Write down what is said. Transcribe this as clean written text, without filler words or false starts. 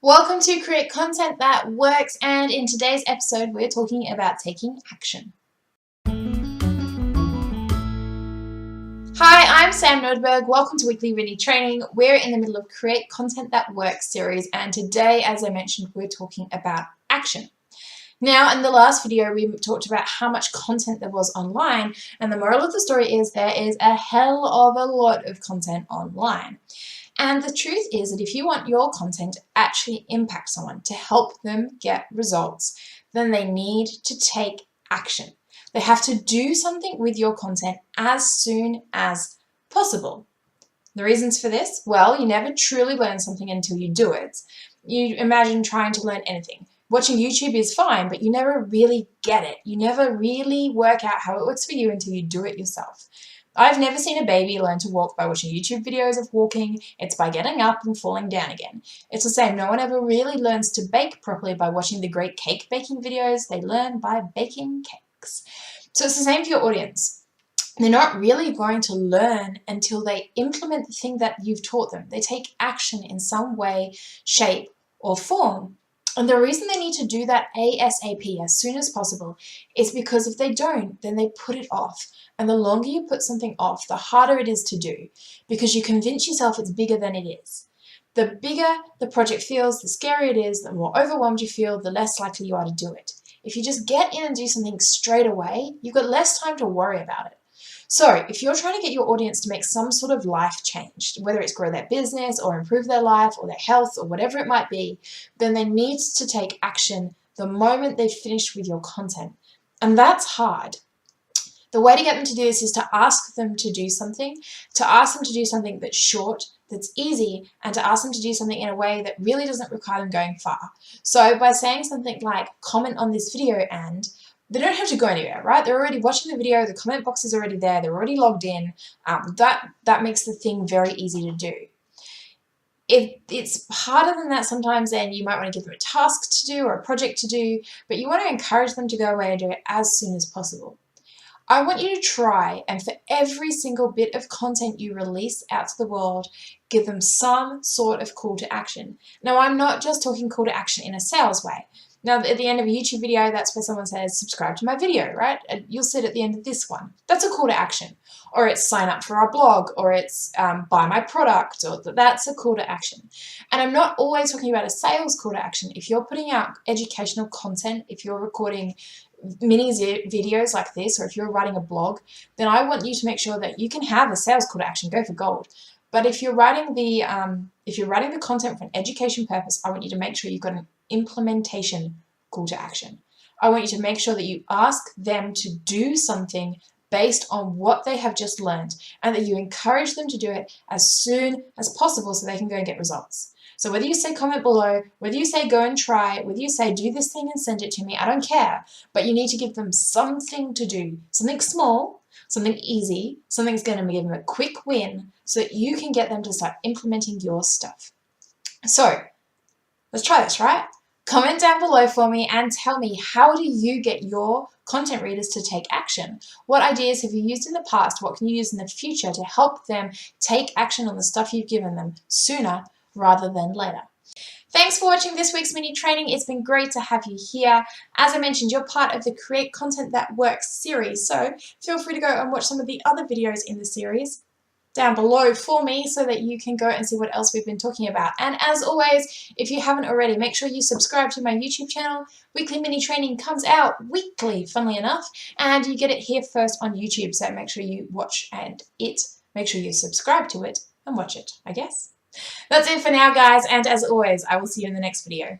Welcome to Create Content That Works, and in today's episode we're talking about taking action. Hi, I'm Sam Nordberg. Welcome to Weekly Ready Training. We're in the middle of Create Content That Works series, and today, as I mentioned, we're talking about action. Now, in the last video, we talked about how much content there was online, and the moral of the story is there is a hell of a lot of content online. And the truth is that if you want your content to actually impact someone, to help them get results, then they need to take action. They have to do something with your content as soon as possible. The reasons for this? Well, you never truly learn something until you do it. You imagine trying to learn anything. Watching YouTube is fine, but you never really get it. You never really work out how it works for you until you do it yourself. I've never seen a baby learn to walk by watching YouTube videos of walking. It's by getting up and falling down again. It's the same. No one ever really learns to bake properly by watching the great cake baking videos. They learn by baking cakes. So it's the same for your audience. They're not really going to learn until they implement the thing that you've taught them. They take action in some way, shape, or form. And the reason they need to do that ASAP, as soon as possible, is because if they don't, then they put it off. And the longer you put something off, the harder it is to do, because you convince yourself it's bigger than it is. The bigger the project feels, the scarier it is, the more overwhelmed you feel, the less likely you are to do it. If you just get in and do something straight away, you've got less time to worry about it. So if you're trying to get your audience to make some sort of life change, whether it's grow their business or improve their life or their health or whatever it might be, then they need to take action the moment they've finished with your content. And that's hard. The way to get them to do this is to ask them to do something that's short, that's easy, and to ask them to do something in a way that really doesn't require them going far. So by saying something like, comment on this video, and they don't have to go anywhere, right? They're already watching the video, the comment box is already there, they're already logged in. That makes the thing very easy to do. If it's harder than that sometimes, then you might want to give them a task to do or a project to do, but you want to encourage them to go away and do it as soon as possible. I want you to try, and for every single bit of content you release out to the world, give them some sort of call to action. Now, I'm not just talking call to action in a sales way. Now, at the end of a YouTube video, that's where someone says, subscribe to my video, right? You'll see it at the end of this one. That's a call to action. Or it's sign up for our blog, or it's buy my product, or that's a call to action. And I'm not always talking about a sales call to action. If you're putting out educational content, if you're recording mini videos like this, or if you're writing a blog, then I want you to make sure that you can have a sales call to action, go for gold. But if you're writing the content for an education purpose, I want you to make sure you've got an implementation call to action. I want you to make sure that you ask them to do something based on what they have just learned, and that you encourage them to do it as soon as possible so they can go and get results. So whether you say comment below, whether you say go and try, whether you say do this thing and send it to me, I don't care. But you need to give them something to do, something small, something easy, something that's going to give them a quick win so that you can get them to start implementing your stuff. So let's try this, right? Comment down below for me and tell me, how do you get your content readers to take action? What ideas have you used in the past? What can you use in the future to help them take action on the stuff you've given them sooner rather than later? Thanks for watching this week's mini training. It's been great to have you here. As I mentioned, you're part of the Create Content That Works series, so feel free to go and watch some of the other videos in the series down below for me so that you can go and see what else we've been talking about. And as always, if you haven't already, make sure you subscribe to my YouTube channel. Weekly mini training comes out weekly, funnily enough, and you get it here first on YouTube, so make sure you watch make sure you subscribe to it and watch it, I guess. That's it for now, guys, and as always, I will see you in the next video.